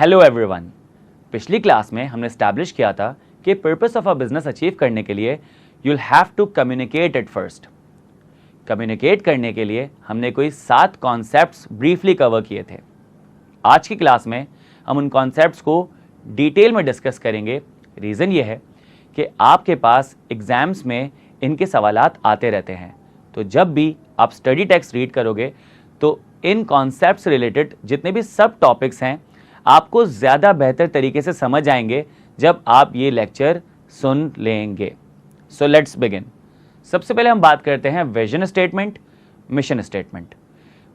Hello everyone. पिछली class में हमने एस्टैब्लिश किया था कि purpose of a business achieve करने के लिए you will have to communicate at first. Communicate करने के लिए हमने कोई 7 कॉन्सेप्ट्स ब्रीफली कवर किए थे। आज की क्लास में हम उन कॉन्सेप्ट्स को डिटेल में डिस्कस करेंगे। रीज़न ये है कि आपके पास एग्ज़ाम्स में इनके सवालात आते रहते हैं, तो जब भी आप स्टडी टेक्स्ट रीड करोगे तो इन कॉन्सेप्ट से रिलेटेड जितने भी सब टॉपिक्स हैं आपको ज़्यादा बेहतर तरीके से समझ आएंगे जब आप ये लेक्चर सुन लेंगे। So let's begin. सबसे पहले हम बात करते हैं vision statement, mission statement.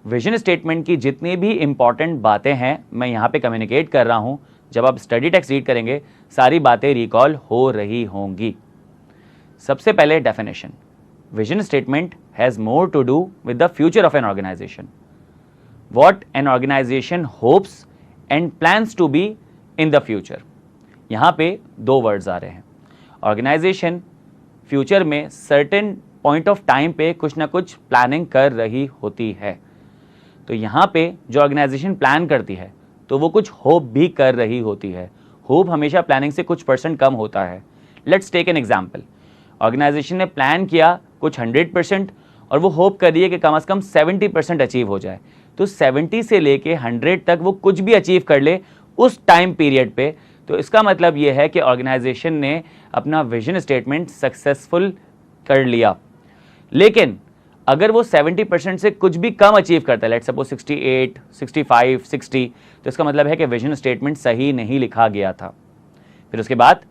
Vision statement की जितनी भी इंपॉर्टेंट बातें हैं मैं यहाँ पे कम्युनिकेट कर रहा हूँ। जब आप स्टडी टेक्स्ट रीड करेंगे सारी बातें रिकॉल हो रही होंगी। सबसे पहले definition. Vision statement has more to do with the future of an organization, what an organization hopes and plans to be in the future. यहाँ पे 2 वर्ड्स आ रहे हैं। ऑर्गेनाइजेशन फ्यूचर में सर्टेन पॉइंट ऑफ टाइम पे कुछ ना कुछ प्लानिंग कर रही होती है, तो यहाँ पे जो ऑर्गेनाइजेशन प्लान करती है तो वो कुछ होप भी कर रही होती है। होप हमेशा प्लानिंग से कुछ % कम होता है। Let's take an example. Organization ने प्लान किया कुछ 100% और वो होप कर रही है कि कम से कम 70% अचीव हो जाए, तो 70 से लेके 100 तक वो कुछ भी अचीव कर ले उस टाइम पीरियड पे, तो इसका मतलब ये है कि ऑर्गेनाइजेशन ने अपना विजन स्टेटमेंट सक्सेसफुल कर लिया। लेकिन अगर वो 70% से कुछ भी कम अचीव करता है, लेट्स सपोज 68, 65, 60, तो इसका मतलब है कि विजन स्टेटमेंट सही नहीं लिखा गया था। फिर उसके बाद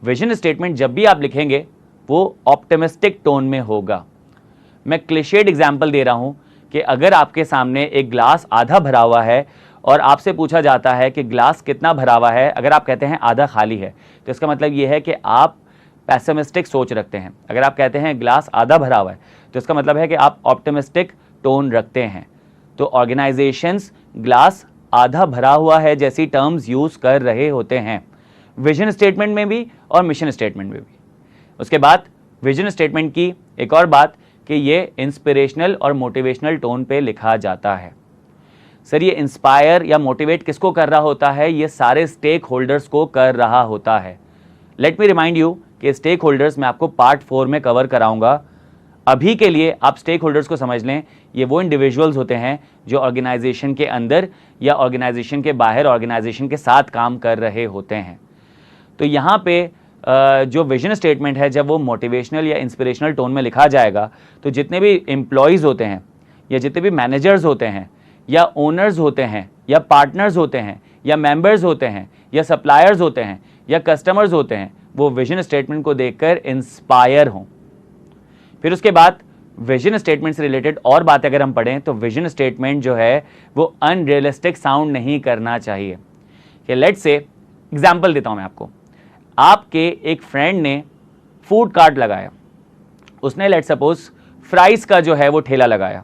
विजन स्टेटमेंट जब भी आप लिखेंगे वो ऑप्टिमिस्टिक टोन में होगा। मैं क्लिशेड एग्जाम्पल दे रहा हूँ कि अगर आपके सामने एक ग्लास आधा भरा हुआ है और आपसे पूछा जाता है कि ग्लास कितना भरा हुआ है, अगर आप कहते हैं आधा खाली है, तो इसका मतलब ये है कि आप पैसिमिस्टिक सोच रखते हैं। अगर आप कहते हैं ग्लास आधा भरा हुआ है, तो इसका मतलब है कि आप ऑप्टिमिस्टिक टोन रखते हैं। तो ऑर्गेनाइजेशंस ग्लास आधा भरा हुआ है जैसी टर्म्स यूज़ कर रहे होते हैं, विजन स्टेटमेंट में भी और मिशन स्टेटमेंट में भी। उसके बाद विजन स्टेटमेंट की एक और बात कि ये इंस्पिरेशनल और मोटिवेशनल टोन पे लिखा जाता है। सर ये इंस्पायर या मोटिवेट किसको कर रहा होता है? ये सारे स्टेक होल्डर्स को कर रहा होता है। लेट मी रिमाइंड यू कि स्टेक होल्डर्स मैं आपको पार्ट 4 में कवर कराऊंगा। अभी के लिए आप स्टेक होल्डर्स को समझ लें, ये वो इंडिविजुअल्स होते हैं जो ऑर्गेनाइजेशन के अंदर या ऑर्गेनाइजेशन के बाहर ऑर्गेनाइजेशन के साथ काम कर रहे होते हैं। तो यहाँ पे जो विजन स्टेटमेंट है जब वो मोटिवेशनल या इंस्पिरेशनल टोन में लिखा जाएगा, तो जितने भी एम्प्लॉयज़ होते हैं या जितने भी मैनेजर्स होते हैं या ओनर्स होते हैं या पार्टनर्स होते हैं या मेंबर्स होते हैं या सप्लायर्स होते हैं या कस्टमर्स होते हैं, वो विजन स्टेटमेंट को देखकर इंस्पायर हों। फिर उसके बाद विजन स्टेटमेंट से रिलेटेड और बात अगर हम पढ़ें तो विजन स्टेटमेंट जो है वो अनरियलिस्टिक साउंड नहीं करना चाहिए। कि लेट्स से एग्जाम्पल देता हूँ मैं आपको। आपके एक फ्रेंड ने फूड कार्ट लगाया, उसने लेट्स सपोज फ्राइज़ का जो है वो ठेला लगाया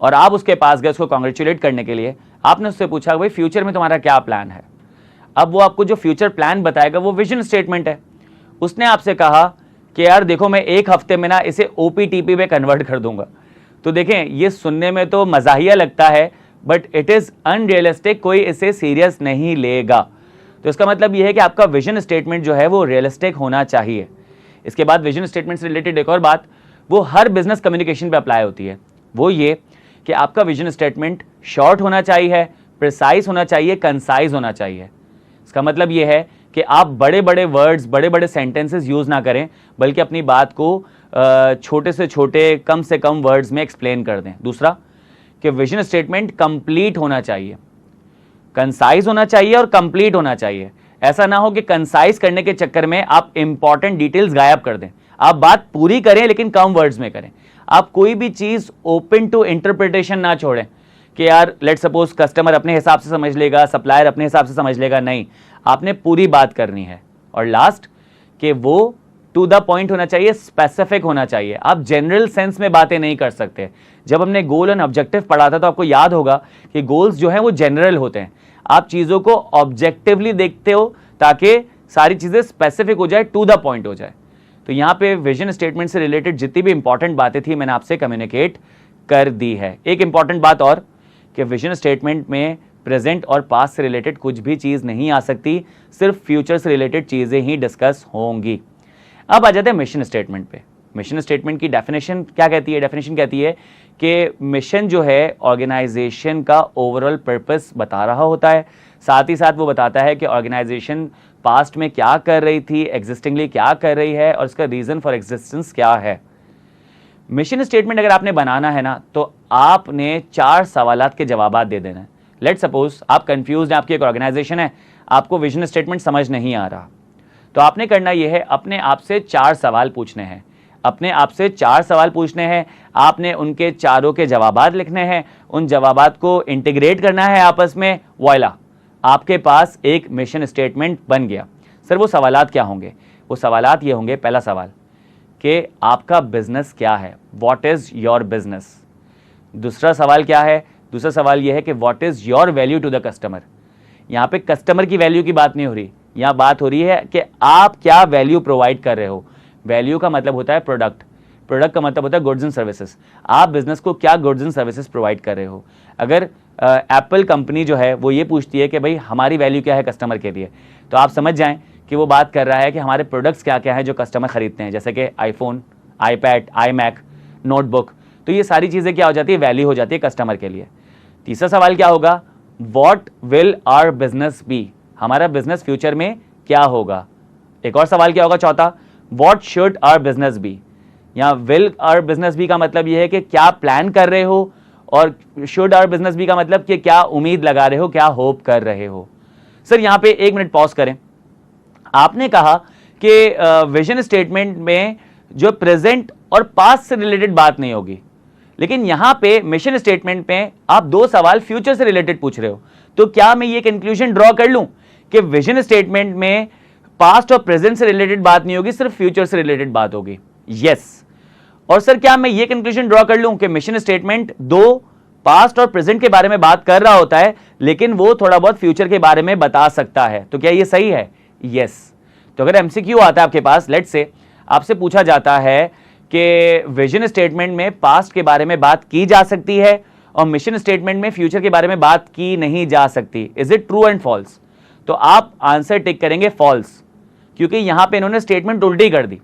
और आप उसके पास गए उसको कॉन्ग्रेचुलेट करने के लिए। आपने उससे पूछा भाई फ्यूचर में तुम्हारा क्या प्लान है? अब वो आपको जो फ्यूचर प्लान बताएगा वो विजन स्टेटमेंट है। उसने आपसे कहा कि यार देखो मैं 1 हफ्ते में ना इसे OPTP में कन्वर्ट कर दूंगा। तो देखें ये सुनने में तो मज़ाहिया लगता है बट इट इज़ अनरियलिस्टिक, कोई इसे सीरियस नहीं लेगा। तो इसका मतलब यह है कि आपका विजन स्टेटमेंट जो है वो रियलिस्टिक होना चाहिए। इसके बाद विजन स्टेटमेंट से रिलेटेड एक और बात वो हर बिजनेस कम्युनिकेशन पे अप्लाई होती है, वो ये कि आपका विजन स्टेटमेंट शॉर्ट होना चाहिए, प्रिसाइज होना चाहिए, कंसाइज होना चाहिए। इसका मतलब ये है कि आप बड़े बड़े वर्ड्स, बड़े बड़े सेंटेंसेस यूज़ ना करें, बल्कि अपनी बात को छोटे से छोटे, कम से कम वर्ड्स में एक्सप्लेन कर दें। दूसरा कि विजन स्टेटमेंट कंप्लीट होना चाहिए, कंसाइज होना चाहिए और कंप्लीट होना चाहिए। ऐसा ना हो कि कंसाइज करने के चक्कर में आप इंपॉर्टेंट डिटेल्स गायब कर दें। आप बात पूरी करें लेकिन कम वर्ड्स में करें। आप कोई भी चीज़ ओपन टू इंटरप्रिटेशन ना छोड़ें कि यार लेट सपोज कस्टमर अपने हिसाब से समझ लेगा, सप्लायर अपने हिसाब से समझ लेगा। नहीं, आपने पूरी बात करनी है। और लास्ट कि वो टू द पॉइंट होना चाहिए, स्पेसिफिक होना चाहिए। आप जनरल सेंस में बातें नहीं कर सकते। जब हमने गोल एंड ऑब्जेक्टिव पढ़ा था तो आपको याद होगा कि गोल्स जो हैं वो जनरल होते हैं। आप चीज़ों को ऑब्जेक्टिवली देखते हो ताकि सारी चीज़ें स्पेसिफिक हो जाए, टू द पॉइंट हो जाए। तो यहाँ पे विजन स्टेटमेंट से रिलेटेड जितनी भी इंपॉर्टेंट बातें थी मैंने आपसे कम्युनिकेट कर दी है। एक इंपॉर्टेंट बात और कि विजन स्टेटमेंट में प्रेजेंट और पास्ट से रिलेटेड कुछ भी चीज़ नहीं आ सकती, सिर्फ फ्यूचर से रिलेटेड चीज़ें ही डिस्कस होंगी। अब आ जाते हैं मिशन स्टेटमेंट पे। मिशन स्टेटमेंट की डेफिनेशन क्या कहती है? डेफिनेशन कहती है कि मिशन जो है ऑर्गेनाइजेशन का ओवरऑल पर्पस बता रहा होता है, साथ ही साथ वो बताता है कि ऑर्गेनाइजेशन पास्ट में क्या कर रही थी, एग्जिस्टिंगली क्या कर रही है और उसका रीज़न फॉर एग्जिस्टेंस क्या है। मिशन स्टेटमेंट अगर आपने बनाना है ना, तो आपने 4 सवालात के जवाब दे देना है। लेट सपोज आप कंफ्यूज हैं, आपकी एक ऑर्गेनाइजेशन है, आपको विजन स्टेटमेंट समझ नहीं आ रहा, तो आपने करना यह है अपने आप से 4 सवाल पूछने हैं। अपने आप से 4 सवाल पूछने हैं, आपने उनके चारों के जवाबात लिखने हैं, उन जवाबात को इंटीग्रेट करना है आपस में, वॉइला आपके पास एक मिशन स्टेटमेंट बन गया। सर वो सवालात क्या होंगे? वो सवालात ये होंगे, पहला सवाल कि आपका बिजनेस क्या है, व्हाट इज योर बिजनेस। दूसरा सवाल क्या है? दूसरा सवाल यह है कि what is your value to the customer. यहाँ पे कस्टमर की वैल्यू की बात नहीं हो रही, यहाँ बात हो रही है कि आप क्या वैल्यू प्रोवाइड कर रहे हो। वैल्यू का मतलब होता है प्रोडक्ट, प्रोडक्ट का मतलब होता है गुड्स एंड सर्विसेज। आप बिजनेस को क्या गुड्स एंड सर्विसेज प्रोवाइड कर रहे हो। अगर एप्पल कंपनी जो है वो ये पूछती है कि भाई हमारी वैल्यू क्या है कस्टमर के लिए, तो आप समझ जाएं कि वो बात कर रहा है कि हमारे प्रोडक्ट्स क्या क्या है जो कस्टमर खरीदते हैं, जैसे कि आईफोन, आईपैड, आईमैक, नोटबुक। तो ये सारी चीज़ें क्या हो जाती है, वैल्यू हो जाती है कस्टमर के लिए। तीसरा सवाल क्या होगा, what will our business be, हमारा बिजनेस फ्यूचर में क्या होगा। एक और सवाल क्या होगा, चौथा, what should our business be. यहाँ विल आवर बिजनेस बी का मतलब ये है कि क्या प्लान कर रहे हो, और शुड आवर बिजनेस बी का मतलब कि क्या उम्मीद लगा रहे हो, क्या होप कर रहे हो। सर यहाँ पे 1 मिनट पॉज करें। आपने कहा कि विजन स्टेटमेंट में जो प्रेजेंट और पास्ट से रिलेटेड बात नहीं होगी, लेकिन यहां पे मिशन स्टेटमेंट में आप 2 सवाल फ्यूचर से रिलेटेड पूछ रहे हो। तो क्या मैं ये कंक्लूजन ड्रॉ कर लूं कि विजन स्टेटमेंट में पास्ट और प्रेजेंट से रिलेटेड बात नहीं होगी, सिर्फ फ्यूचर से रिलेटेड बात होगी? यस। और सर क्या मैं ये कंक्लूजन ड्रॉ कर लूं कि मिशन स्टेटमेंट 2 पास्ट और प्रेजेंट के बारे में बात कर रहा होता है, लेकिन वो थोड़ा बहुत फ्यूचर के बारे में बता सकता है? तो क्या ये सही है? यस। तो अगर एमसीक्यू आता है आपके पास, लेट्स से आपसे पूछा जाता है कि विजन स्टेटमेंट में पास्ट के बारे में बात की जा सकती है और मिशन स्टेटमेंट में फ्यूचर के बारे में बात की नहीं जा सकती, is it true and false? तो आप आंसर टिक करेंगे फॉल्स, क्योंकि यहां पे इन्होंने स्टेटमेंट उल्टी कर दी।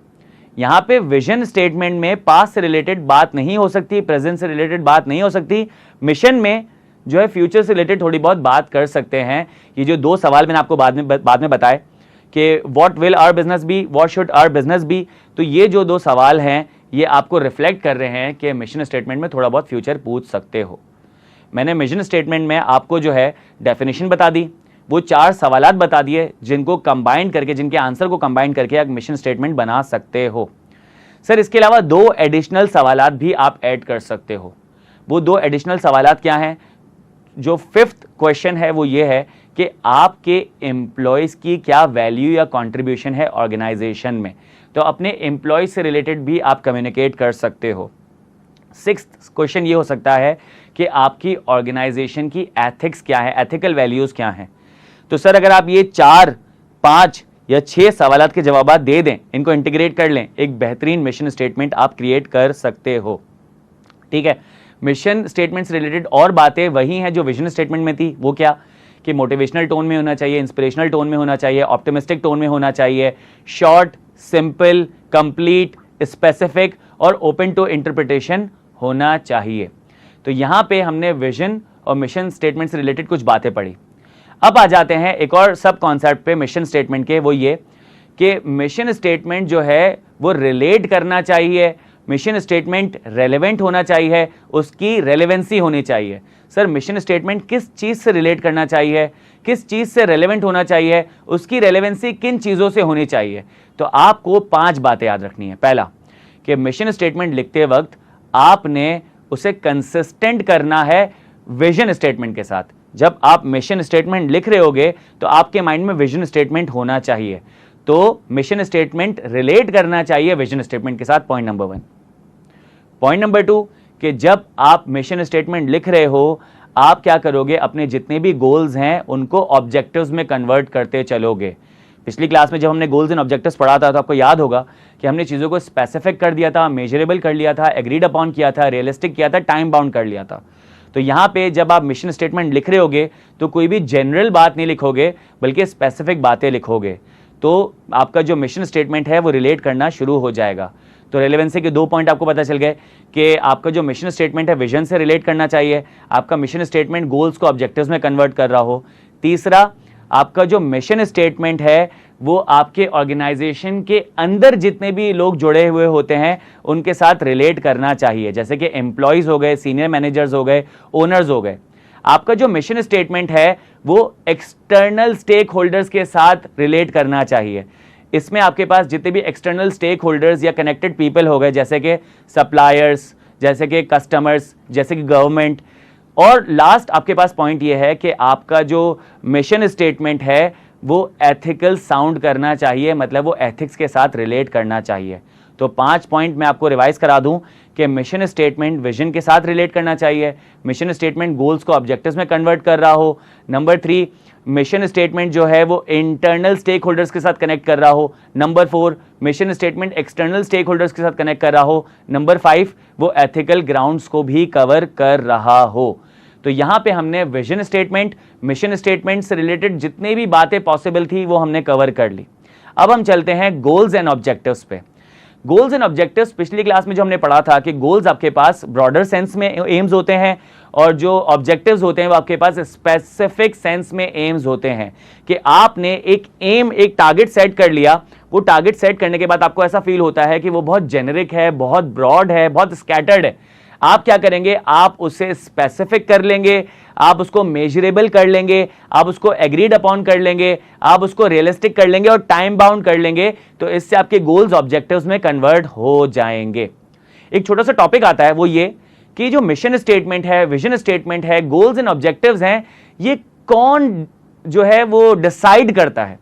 यहां पे विजन स्टेटमेंट में पास्ट से रिलेटेड बात नहीं हो सकती, प्रेजेंट से रिलेटेड बात नहीं हो सकती, मिशन में जो है फ्यूचर से रिलेटेड थोड़ी बहुत बात कर सकते हैं। ये जो 2 सवाल मैंने आपको बाद में बताए कि what will our business be, what should our business be, तो ये जो 2 सवाल हैं ये आपको रिफ्लेक्ट कर रहे हैं कि मिशन स्टेटमेंट में थोड़ा बहुत फ्यूचर पूछ सकते हो। मैंने मिशन स्टेटमेंट में आपको जो है डेफिनेशन बता दी, वो 4 सवालात बता दिए जिनको कंबाइन करके, जिनके आंसर को कंबाइन करके आप मिशन स्टेटमेंट बना सकते हो। सर इसके अलावा 2 एडिशनल सवालात भी आप ऐड कर सकते हो। वो 2 एडिशनल सवालात क्या हैं? जो 5th क्वेश्चन है वो ये है कि आपके एम्प्लॉयज़ की क्या वैल्यू या कंट्रीब्यूशन है ऑर्गेनाइजेशन में, तो अपने एम्प्लॉयज से रिलेटेड भी आप कम्युनिकेट कर सकते हो। 6th क्वेश्चन ये हो सकता है कि आपकी ऑर्गेनाइजेशन की एथिक्स क्या है, एथिकल वैल्यूज क्या हैं। तो सर अगर आप ये 4, 5 या 6 सवालात के जवाब दे दें, इनको इंटीग्रेट कर लें, एक बेहतरीन मिशन स्टेटमेंट आप क्रिएट कर सकते हो। ठीक है, मिशन स्टेटमेंट से रिलेटेड और बातें वही हैं जो विजन स्टेटमेंट में थी। वो क्या कि मोटिवेशनल टोन में होना चाहिए, इंस्पिरेशनल टोन में होना चाहिए, ऑप्टिमिस्टिक टोन में होना चाहिए, शॉर्ट, सिंपल, कंप्लीट, स्पेसिफिक और ओपन टू इंटरप्रिटेशन होना चाहिए। तो यहां पे हमने विजन और मिशन स्टेटमेंट से रिलेटेड कुछ बातें पढ़ी। अब आ जाते हैं एक और सब कॉन्सेप्ट पे मिशन स्टेटमेंट के, वो ये कि मिशन स्टेटमेंट जो है वो रिलेट करना चाहिए, मिशन स्टेटमेंट रेलेवेंट होना चाहिए, उसकी रेलेवेंसी होनी चाहिए। सर मिशन स्टेटमेंट किस चीज़ से रिलेट करना चाहिए, किस चीज़ से रेलेवेंट होना चाहिए, उसकी रेलेवेंसी किन चीज़ों से होनी चाहिए? तो आपको 5 बातें याद रखनी है। पहला कि मिशन स्टेटमेंट लिखते वक्त आपने उसे कंसिस्टेंट करना है विजन स्टेटमेंट के साथ। जब आप मिशन स्टेटमेंट लिख रहे होगे तो आपके माइंड में विजन स्टेटमेंट होना चाहिए, तो मिशन स्टेटमेंट रिलेट करना चाहिए विजन स्टेटमेंट के साथ, पॉइंट नंबर 1। पॉइंट नंबर 2 कि जब आप मिशन स्टेटमेंट लिख रहे हो, आप क्या करोगे, अपने जितने भी गोल्स हैं उनको ऑब्जेक्टिव्स में कन्वर्ट करते चलोगे। पिछली क्लास में जब हमने गोल्स एंड ऑब्जेक्टिव्स पढ़ा था तो आपको याद होगा कि हमने चीज़ों को स्पेसिफिक कर दिया था, मेजरेबल कर लिया था, एग्रीड अपॉन किया था, रियलिस्टिक किया था, टाइम बाउंड कर लिया था। तो यहाँ पे जब आप मिशन स्टेटमेंट लिख रहे होगे तो कोई भी जनरल बात नहीं लिखोगे बल्कि स्पेसिफिक बातें लिखोगे, तो आपका जो मिशन स्टेटमेंट है वो रिलेट करना शुरू हो जाएगा। तो रेलेवेंसी के 2 पॉइंट आपको पता चल गए कि आपका जो मिशन स्टेटमेंट है विजन से रिलेट करना चाहिए, आपका मिशन स्टेटमेंट गोल्स को ऑब्जेक्टिव्स में कन्वर्ट कर रहा हो। तीसरा, आपका जो मिशन स्टेटमेंट है वो आपके ऑर्गेनाइजेशन के अंदर जितने भी लोग जुड़े हुए होते हैं उनके साथ रिलेट करना चाहिए, जैसे कि एम्प्लॉयज हो गए, सीनियर मैनेजर्स हो गए, ओनर्स हो गए। आपका जो मिशन स्टेटमेंट है वो एक्सटर्नल स्टेक होल्डर्स के साथ रिलेट करना चाहिए। इसमें आपके पास जितने भी एक्सटर्नल स्टेक होल्डर्स या कनेक्टेड पीपल हो गए, जैसे कि सप्लायर्स, जैसे कि कस्टमर्स, जैसे कि गवर्नमेंट, और लास्ट आपके पास पॉइंट ये है कि आपका जो मिशन स्टेटमेंट है वो एथिकल साउंड करना चाहिए, मतलब वो एथिक्स के साथ रिलेट करना चाहिए। तो 5 पॉइंट मैं आपको रिवाइज करा दूं कि मिशन स्टेटमेंट विजन के साथ रिलेट करना चाहिए, मिशन स्टेटमेंट गोल्स को ऑब्जेक्टिव्स में कन्वर्ट कर रहा हो, नंबर 3 मिशन स्टेटमेंट जो है वो इंटरनल स्टेक होल्डर्स के साथ कनेक्ट कर रहा हो, number 4 mission statement external stakeholders के साथ कनेक्ट कर रहा हो, नंबर 5 वो एथिकल ग्राउंड्स को भी कवर कर रहा हो। तो यहां पे हमने विजन स्टेटमेंट, मिशन स्टेटमेंट से रिलेटेड जितनी भी बातें पॉसिबल थी वो हमने कवर कर ली। अब हम चलते हैं गोल्स एंड ऑब्जेक्टिव्स पे। गोल्स एंड ऑब्जेक्टिव्स पिछली क्लास में जो हमने पढ़ा था कि गोल्स आपके पास ब्रॉडर सेंस में एम्स होते हैं और जो ऑब्जेक्टिव्स होते हैं वो आपके पास स्पेसिफिक सेंस में एम्स होते हैं, कि आपने एक एम, एक टारगेट सेट कर लिया। वो टारगेट सेट करने के बाद आपको ऐसा फील होता है कि वो बहुत जेनेरिक है, बहुत ब्रॉड है, बहुत स्कैटर्ड है। आप क्या करेंगे, आप उसे स्पेसिफिक कर लेंगे, आप उसको मेजरेबल कर लेंगे, आप उसको एग्रीड अपॉन कर लेंगे, आप उसको रियलिस्टिक कर लेंगे और टाइम बाउंड कर लेंगे। तो इससे आपके गोल्स ऑब्जेक्टिव्स में कन्वर्ट हो जाएंगे। एक छोटा सा टॉपिक आता है वो ये कि जो मिशन स्टेटमेंट है, विजन स्टेटमेंट है, गोल्स एंड ऑब्जेक्टिव्स हैं, ये कौन जो है वो डिसाइड करता है,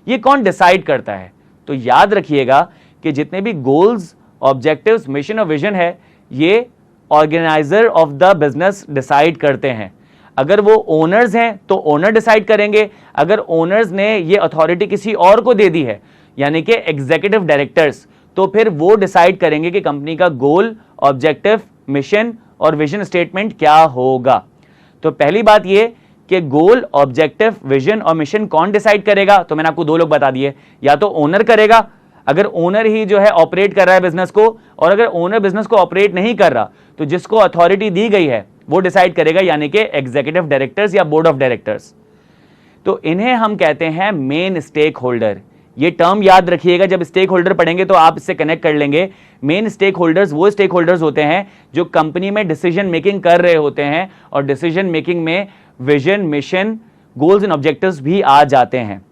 ये कौन डिसाइड करता है। तो याद रखिएगा कि जितने भी गोल्स, ऑब्जेक्टिव्स, मिशन और विजन है ये organiser of the business decide करते हैं। अगर वो ओनर्स हैं तो ओनर डिसाइड करेंगे, अगर ओनर्स ने ये अथॉरिटी किसी और को दे दी है यानी कि एग्जीक्यूटिव डायरेक्टर्स, तो फिर वो डिसाइड करेंगे कि कंपनी का गोल, ऑब्जेक्टिव, मिशन और विजन स्टेटमेंट क्या होगा। तो पहली बात ये कि गोल, ऑब्जेक्टिव, विजन और मिशन कौन डिसाइड करेगा, तो मैंने आपको 2 लोग बता दिए। या तो ओनर करेगा, अगर ओनर ही जो है ऑपरेट कर रहा है बिजनेस को, और अगर ओनर बिजनेस को ऑपरेट नहीं कर रहा तो जिसको अथॉरिटी दी गई है वो डिसाइड करेगा, यानी कि एग्जीक्यूटिव डायरेक्टर्स या बोर्ड ऑफ डायरेक्टर्स। तो इन्हें हम कहते हैं मेन स्टेक होल्डर। ये टर्म याद रखिएगा, जब स्टेक होल्डर पढ़ेंगे तो आप इससे कनेक्ट कर लेंगे। मेन स्टेक होल्डर्स वो स्टेक होल्डर्स होते हैं जो कंपनी में डिसीजन मेकिंग कर रहे होते हैं, और डिसीजन मेकिंग में vision, mission, goals and objectives भी आ जाते हैं।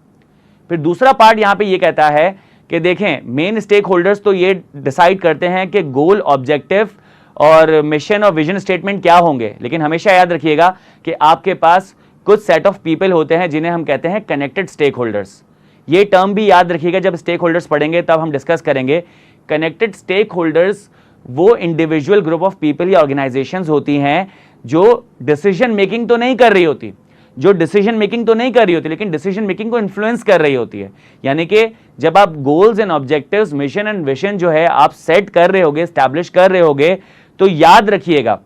फिर दूसरा पार्ट यहां पे ये कहता है कि देखें, मेन स्टेक होल्डर्स तो ये डिसाइड करते हैं कि गोल, ऑब्जेक्टिव और मिशन और विजन स्टेटमेंट क्या होंगे, लेकिन हमेशा याद रखिएगा कि आपके पास कुछ सेट ऑफ पीपल होते हैं जिन्हें हम कहते हैं कनेक्टेड स्टेक होल्डर्स। ये टर्म भी याद रखिएगा, जब स्टेक होल्डर्स पढ़ेंगे तब हम डिस्कस करेंगे। कनेक्टेड स्टेक होल्डर्स वो इंडिविजुअल ग्रुप ऑफ पीपल या ऑर्गेनाइजेशंस होती हैं जो डिसीजन मेकिंग तो नहीं कर रही होती, लेकिन डिसीजन मेकिंग को इन्फ्लुएंस कर रही होती है। यानी कि जब आप goals and objectives, mission and vision जो है आप सेट कर रहे होगे, स्टैब्लिश कर रहे होगे, तो याद रखिएगा,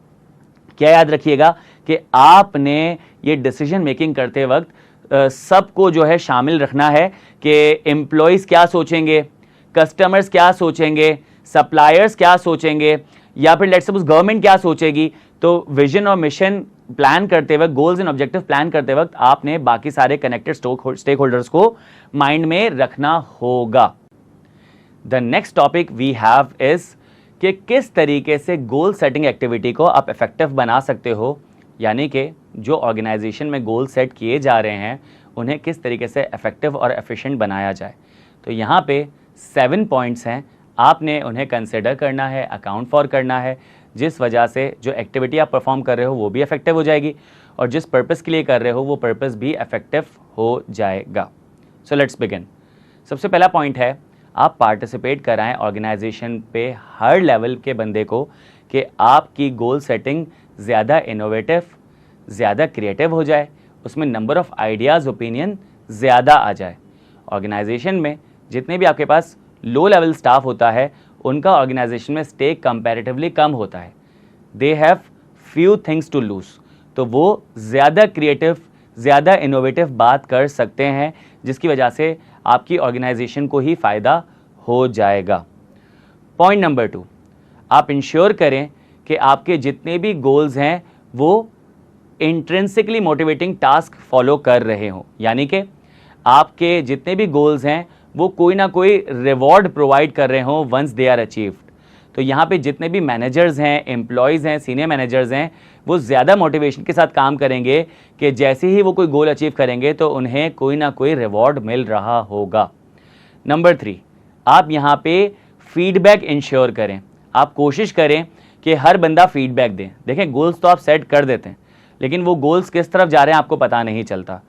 क्या याद रखिएगा कि आपने ये डिसीजन मेकिंग करते वक्त सबको जो है शामिल रखना है कि एम्प्लॉयज क्या सोचेंगे, कस्टमर्स क्या सोचेंगे, सप्लायर्स क्या सोचेंगे, या फिर लेट्स सपोज गवर्नमेंट क्या सोचेगी। तो विजन और मिशन प्लान करते वक्त, गोल्स एंड ऑब्जेक्टिव प्लान करते वक्त आपने बाकी सारे कनेक्टेड स्टेक होल्डर्स को माइंड में रखना होगा। The next topic we have is कि किस तरीके से गोल सेटिंग एक्टिविटी को आप इफेक्टिव बना सकते हो, यानी कि जो ऑर्गेनाइजेशन में गोल सेट किए जा रहे हैं उन्हें किस तरीके से इफेक्टिव और एफिशिएंट बनाया जाए। तो यहाँ पे 7 पॉइंट्स हैं, आपने उन्हें कंसिडर करना है, अकाउंट फॉर करना है, जिस वजह से जो एक्टिविटी आप परफॉर्म कर रहे हो वो भी इफेक्टिव हो जाएगी और जिस पर्पस के लिए कर रहे हो वो पर्पस भी इफेक्टिव हो जाएगा। So let's begin. सबसे पहला पॉइंट है, आप पार्टिसिपेट कराएं ऑर्गेनाइजेशन पे हर लेवल के बंदे को कि आपकी गोल सेटिंग ज़्यादा इनोवेटिव, ज़्यादा क्रिएटिव हो जाए, उसमें नंबर ऑफ़ आइडियाज़, ओपिनियन ज़्यादा आ जाए। ऑर्गेनाइजेशन में जितने भी आपके पास लो लेवल स्टाफ होता है उनका ऑर्गेनाइजेशन में स्टेक कंपैरेटिवली कम होता है। They have few things to lose, तो वो ज़्यादा क्रिएटिव, ज़्यादा इनोवेटिव बात कर सकते हैं, जिसकी वजह से आपकी ऑर्गेनाइजेशन को ही फ़ायदा हो जाएगा। पॉइंट नंबर 2, आप इंश्योर करें कि आपके जितने भी गोल्स हैं वो इंट्रिंसिकली मोटिवेटिंग टास्क फॉलो कर रहे हों, यानी कि आपके जितने भी गोल्स हैं वो कोई ना कोई रिवॉर्ड प्रोवाइड कर रहे हों वंस दे आर अचीव्ड। तो यहाँ पे जितने भी मैनेजर्स हैं, एम्प्लॉयज़ हैं, सीनियर मैनेजर्स हैं, वो ज़्यादा मोटिवेशन के साथ काम करेंगे कि जैसे ही वो कोई गोल अचीव करेंगे तो उन्हें कोई ना कोई रिवॉर्ड मिल रहा होगा। नंबर 3, आप यहाँ पे फीडबैक इंश्योर करें। आप कोशिश करें कि हर बंदा फीडबैक दें। देखें, गोल्स तो आप सेट कर देते हैं, लेकिन वो गोल्स किस तरफ जा रहे हैं आपको पता नहीं चलता।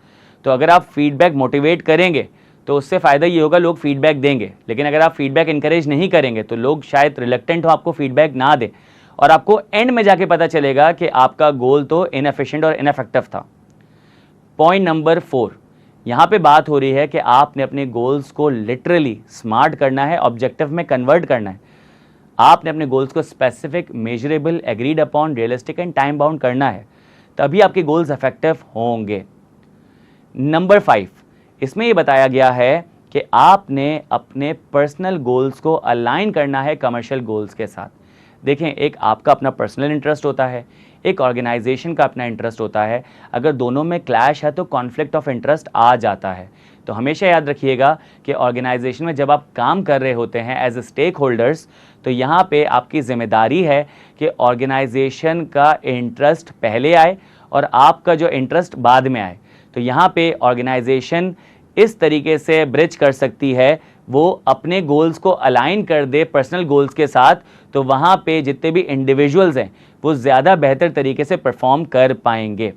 तो अगर आप फीडबैक मोटिवेट करेंगे तो उससे फ़ायदा ये होगा, लोग फीडबैक देंगे। लेकिन अगर आप फीडबैक इंकरेज नहीं करेंगे तो लोग शायद रिलेक्टेंट हो आपको फीडबैक ना दें, और आपको एंड में जाके पता चलेगा कि आपका गोल तो इनएफिशिएंट और इनएफेक्टिव था। पॉइंट नंबर 4, यहाँ पे बात हो रही है कि आपने अपने गोल्स को लिटरली स्मार्ट करना है, ऑब्जेक्टिव में कन्वर्ट करना है। आपने अपने गोल्स को specific, measurable, agreed upon, realistic and time bound करना है, तभी आपके गोल्स इफेक्टिव होंगे। नंबर 5, इसमें ये बताया गया है कि आपने अपने पर्सनल गोल्स को अलाइन करना है कमर्शियल गोल्स के साथ। देखें, एक आपका अपना पर्सनल इंटरेस्ट होता है, एक ऑर्गेनाइजेशन का अपना इंटरेस्ट होता है। अगर दोनों में क्लैश है तो कॉन्फ्लिक्ट ऑफ इंटरेस्ट आ जाता है। तो हमेशा याद रखिएगा कि ऑर्गेनाइजेशन में जब आप काम कर रहे होते हैं एज ए स्टेक होल्डर्स, तो यहाँ पे आपकी जिम्मेदारी है कि ऑर्गेनाइजेशन का इंटरेस्ट पहले आए और आपका जो इंटरेस्ट बाद में आए। तो यहाँ पे ऑर्गेनाइजेशन इस तरीके से ब्रिज कर सकती है, वो अपने गोल्स को अलाइन कर दे पर्सनल गोल्स के साथ, तो वहाँ पे जितने भी इंडिविजुअल्स हैं वो ज़्यादा बेहतर तरीके से परफॉर्म कर पाएंगे।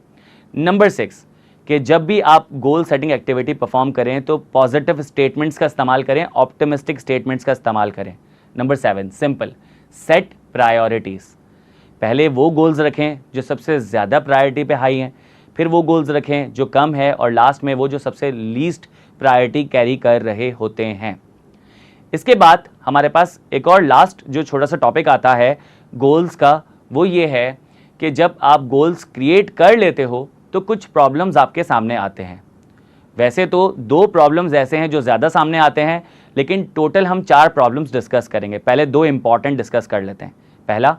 नंबर 6, कि जब भी आप गोल सेटिंग एक्टिविटी परफॉर्म करें तो पॉजिटिव स्टेटमेंट्स का इस्तेमाल करें, ऑप्टिमिस्टिक स्टेटमेंट्स का इस्तेमाल करें। Number 7, simple, set priorities. पहले वो गोल्स रखें जो सबसे ज़्यादा प्रायोरिटी पे हाई हैं, फिर वो गोल्स रखें जो कम है, और लास्ट में वो जो सबसे लीस्ट प्रायोरिटी कैरी कर रहे होते हैं। इसके बाद हमारे पास एक और लास्ट जो छोटा सा टॉपिक आता है गोल्स का, वो ये है कि जब आप गोल्स क्रिएट कर लेते हो तो कुछ प्रॉब्लम्स आपके सामने आते हैं। वैसे तो 2 प्रॉब्लम्स ऐसे हैं जो ज़्यादा सामने आते हैं, लेकिन टोटल हम 4 प्रॉब्लम्स डिस्कस करेंगे। पहले 2 इंपॉर्टेंट डिस्कस कर लेते हैं। पहला,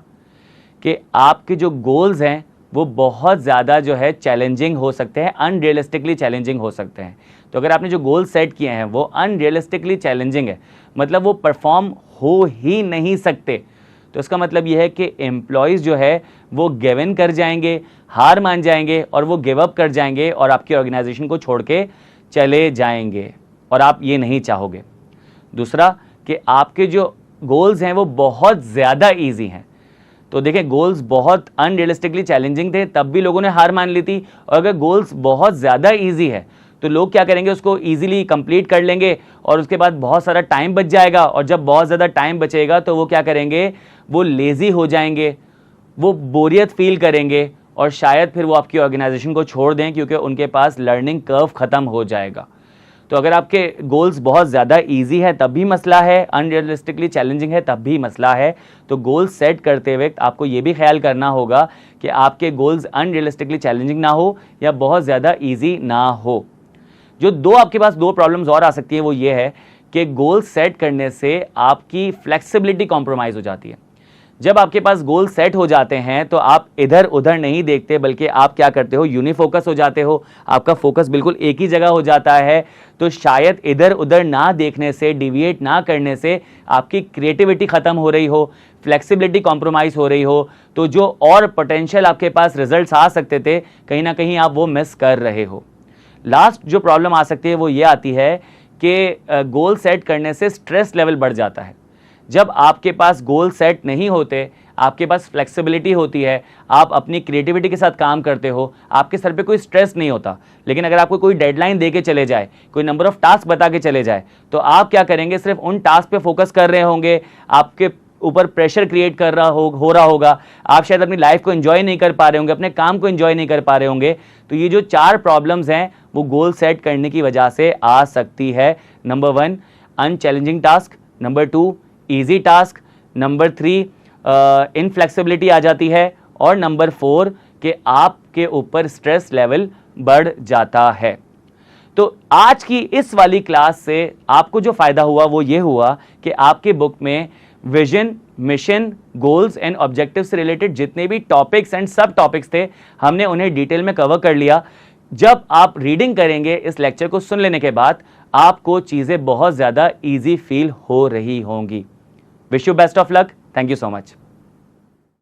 कि आपके जो गोल्स हैं वो बहुत ज़्यादा जो है चैलेंजिंग हो सकते हैं, अनरियलिस्टिकली चैलेंजिंग हो सकते हैं। तो अगर आपने जो गोल सेट किए हैं वो अनरियलिस्टिकली चैलेंजिंग है, मतलब वो परफॉर्म हो ही नहीं सकते, तो इसका मतलब ये है कि एम्प्लॉयज़ जो है वो गिव इन कर जाएंगे, हार मान जाएंगे और वो गिव अप कर जाएंगे और आपकी ऑर्गेनाइजेशन को छोड़ के चले जाएंगे, और आप ये नहीं चाहोगे। दूसरा, कि आपके जो गोल्स हैं वो बहुत ज़्यादा ईजी हैं। तो देखें, गोल्स बहुत अनरियलिस्टिकली चैलेंजिंग थे तब भी लोगों ने हार मान ली थी, और अगर गोल्स बहुत ज़्यादा ईजी है तो लोग क्या करेंगे, उसको ईजिली कंप्लीट कर लेंगे और उसके बाद बहुत सारा टाइम बच जाएगा, और जब बहुत ज़्यादा टाइम बचेगा तो वो क्या करेंगे, वो लेज़ी हो जाएंगे, वो बोरियत फील करेंगे और शायद फिर वो आपकी ऑर्गेनाइजेशन को छोड़ दें, क्योंकि उनके पास लर्निंग कर्व ख़त्म हो जाएगा। तो अगर आपके गोल्स बहुत ज़्यादा इजी है तब भी मसला है, अनरियलिस्टिकली चैलेंजिंग है तब भी मसला है। तो गोल्स सेट करते वक्त आपको ये भी ख्याल करना होगा कि आपके गोल्स अनरियलिस्टिकली चैलेंजिंग ना हो या बहुत ज़्यादा इजी ना हो। जो आपके पास 2 प्रॉब्लम्स और आ सकती हैं वो ये है कि गोल सेट करने से आपकी फ्लेक्सिबिलिटी कॉम्प्रोमाइज़ हो जाती है। जब आपके पास गोल सेट हो जाते हैं तो आप इधर उधर नहीं देखते, बल्कि आप क्या करते हो, यूनिफोकस हो जाते हो, आपका फोकस बिल्कुल एक ही जगह हो जाता है। तो शायद इधर उधर ना देखने से, डिविएट ना करने से आपकी क्रिएटिविटी ख़त्म हो रही हो, फ्लेक्सिबिलिटी कॉम्प्रोमाइज़ हो रही हो, तो जो और पोटेंशियल आपके पास रिजल्ट्स आ सकते थे कहीं ना कहीं आप वो मिस कर रहे हो। लास्ट जो प्रॉब्लम आ सकती है वो ये आती है कि गोल सेट करने से स्ट्रेस लेवल बढ़ जाता है। जब आपके पास गोल सेट नहीं होते, आपके पास फ्लेक्सिबिलिटी होती है, आप अपनी क्रिएटिविटी के साथ काम करते हो, आपके सर पे कोई स्ट्रेस नहीं होता। लेकिन अगर आपको कोई डेडलाइन दे के चले जाए, कोई नंबर ऑफ टास्क बता के चले जाए, तो आप क्या करेंगे, सिर्फ उन टास्क पे फोकस कर रहे होंगे, आपके ऊपर प्रेशर क्रिएट कर रहा हो रहा होगा, आप शायद अपनी लाइफ को एंजॉय नहीं कर पा रहे होंगे, अपने काम को एंजॉय नहीं कर पा रहे होंगे। तो ये जो 4 प्रॉब्लम्स हैं वो गोल सेट करने की वजह से आ सकती है। Number 1, unchallenging task, number 2, easy task, number 3, inflexibility आ जाती है, और नंबर 4 कि आप आपके ऊपर स्ट्रेस लेवल बढ़ जाता है। तो आज की इस वाली क्लास से आपको जो फायदा हुआ वो ये हुआ कि आपके बुक में vision, mission, goals and objectives से रिलेटेड जितने भी टॉपिक्स एंड सब टॉपिक्स थे, हमने उन्हें डिटेल में कवर कर लिया। जब आप रीडिंग करेंगे इस लेक्चर को सुन लेने के बाद, आपको चीजें बहुत ज्यादा इजी फील हो रही होंगी। Wish you best of luck. Thank you so much.